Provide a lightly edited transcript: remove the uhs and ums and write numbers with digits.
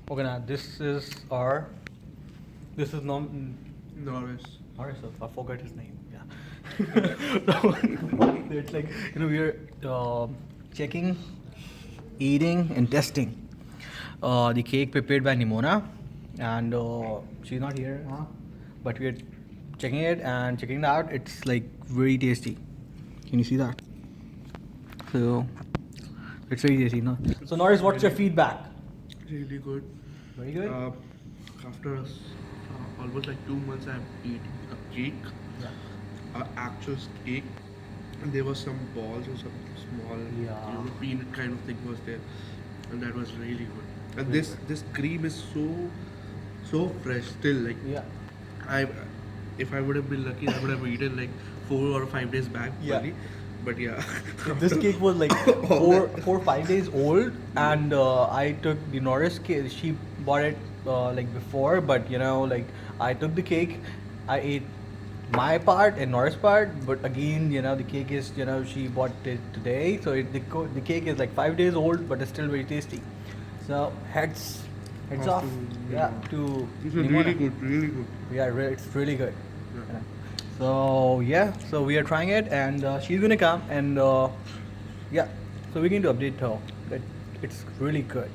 Okay, now this is our. This is Norris. Norris. I forgot his name. Yeah. It's like we're checking, eating, and testing the cake prepared by Nemona, and she's not here, huh? But we're checking it and checking it out. It's like very tasty. Can you see that? So it's very tasty, no? So Norris, what's your feedback? Really good. Very good. After almost like 2 months, I've eaten a cake, actual cake. And there was some balls or some small, peanut kind of thing was there, and that was really good. And this cream is so fresh still. Like I, if I would have been lucky, I would have eaten like 4 or 5 days back. Yeah. Only. But yeah. This cake was like 4 or 5 days old, and I took the Norris cake. She bought it like before, but like I took the cake, I ate my part and Norris part, but again, the cake is, she bought it today, so the cake is like 5 days old, but it's still very tasty. So heads off, to This is Nemona. really good, really good. Yeah, it's really good. Yeah. So we are trying it, and she's gonna come, and so we're going to update her that it's really good.